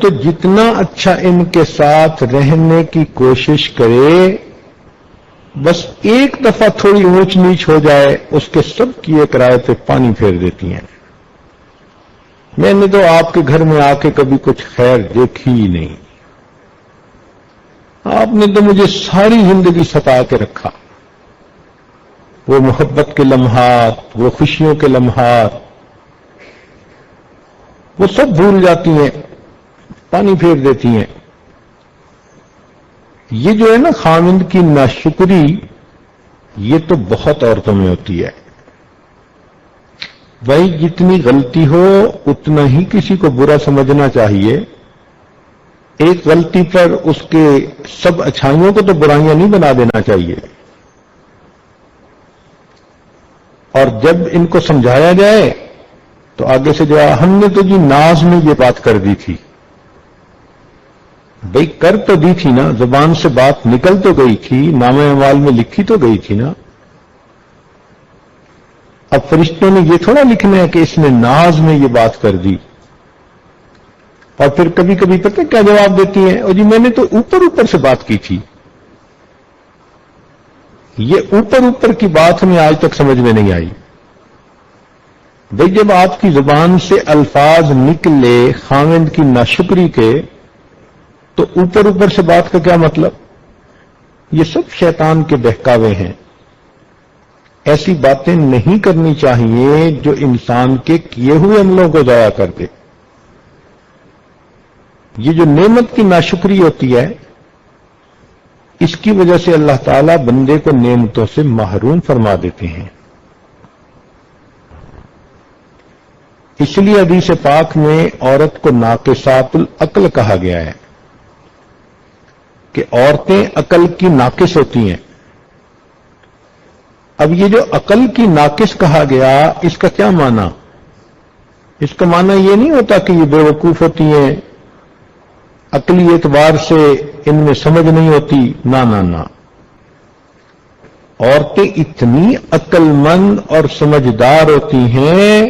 تو جتنا اچھا ان کے ساتھ رہنے کی کوشش کرے، بس ایک دفعہ تھوڑی اونچ نیچ ہو جائے اس کے سب کی ایک رائے پہ پانی پھیر دیتی ہیں۔ میں نے تو آپ کے گھر میں آ کے کبھی کچھ خیر دیکھی ہی نہیں، آپ نے تو مجھے ساری زندگی ستا کے رکھا، وہ محبت کے لمحات، وہ خوشیوں کے لمحات، وہ سب بھول جاتی ہیں، پانی پھیر دیتی ہیں۔ یہ جو ہے نا خاوند کی ناشکری، یہ تو بہت عورتوں میں ہوتی ہے۔ بھائی جتنی غلطی ہو اتنا ہی کسی کو برا سمجھنا چاہیے، ایک غلطی پر اس کے سب اچھائیوں کو تو برائیاں نہیں بنا دینا چاہیے۔ اور جب ان کو سمجھایا جائے تو آگے سے جو ہم نے تو جی ناز میں یہ بات کر دی تھی، بھئی کر تو دی تھی نا، زبان سے بات نکل تو گئی تھی، نامہ اعمال میں لکھی تو گئی تھی نا۔ اب فرشتوں نے یہ تھوڑا لکھنا ہے کہ اس نے ناز میں یہ بات کر دی۔ اور پھر کبھی کبھی پتہ کیا جواب دیتی ہیں، اور جی میں نے تو اوپر اوپر سے بات کی تھی۔ یہ اوپر اوپر کی بات ہمیں آج تک سمجھ میں نہیں آئی۔ بھئی جب آپ کی زبان سے الفاظ نکلے خاوند کی ناشکری کے، تو اوپر اوپر سے بات کا کیا مطلب؟ یہ سب شیطان کے بہکاوے ہیں۔ ایسی باتیں نہیں کرنی چاہیے جو انسان کے کیے ہوئے عملوں کو ضائع کر دے۔ یہ جو نعمت کی ناشکری ہوتی ہے، اس کی وجہ سے اللہ تعالیٰ بندے کو نعمتوں سے محروم فرما دیتے ہیں۔ اس لیے حدیث پاک میں عورت کو ناقصات العقل کہا گیا ہے کہ عورتیں عقل کی ناقص ہوتی ہیں۔ اب یہ جو عقل کی ناقص کہا گیا، اس کا کیا معنی؟ اس کا معنی یہ نہیں ہوتا کہ یہ بے وقوف ہوتی ہیں، عقلی اعتبار سے ان میں سمجھ نہیں ہوتی، نہ نہ نہ۔ عورتیں اتنی عقل مند اور سمجھدار ہوتی ہیں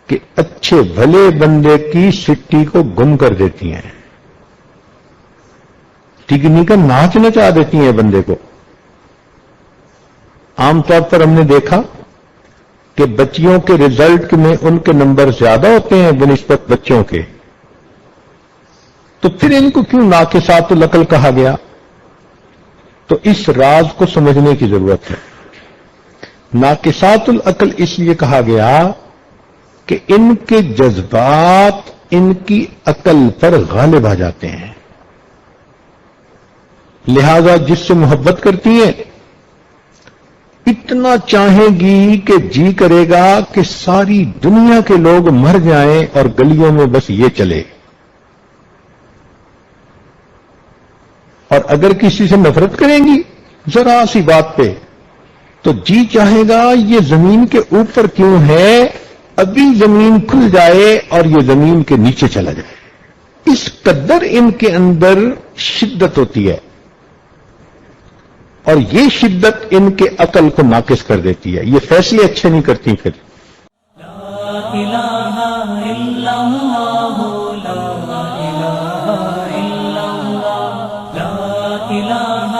کہ اچھے بھلے بندے کی سٹی کو گم کر دیتی ہیں، ٹگنی کا ناچ نچا دیتی ہیں بندے کو۔ عام طور پر ہم نے دیکھا کہ بچیوں کے رزلٹ میں ان کے نمبر زیادہ ہوتے ہیں بنسبت بچوں کے، تو پھر ان کو کیوں ناقصات العقل کہا گیا؟ تو اس راز کو سمجھنے کی ضرورت ہے۔ ناقصات العقل اس لیے کہا گیا کہ ان کے جذبات ان کی عقل پر غالب آ جاتے ہیں، لہذا جس سے محبت کرتی ہیں اتنا چاہیں گی کہ جی کرے گا کہ ساری دنیا کے لوگ مر جائیں اور گلیوں میں بس یہ چلے۔ اور اگر کسی سے نفرت کریں گی ذرا سی بات پہ تو جی چاہے گا یہ زمین کے اوپر کیوں ہے، ابھی زمین کھل جائے اور یہ زمین کے نیچے چلا جائے۔ اس قدر ان کے اندر شدت ہوتی ہے، اور یہ شدت ان کے عقل کو ناقص کر دیتی ہے، یہ فیصلے اچھے نہیں کرتی۔ پھر لا الہ الا اللہ، لا الہ الا اللہ، لا الہ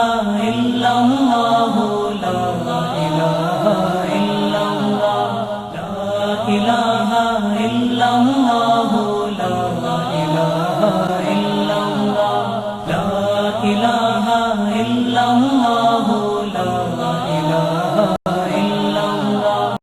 الا اللہ، لا الہ الا اللہ، لا الہ الا اللہ، لا الہ الا اللہ، لا الہ الا اللہ، لا الہ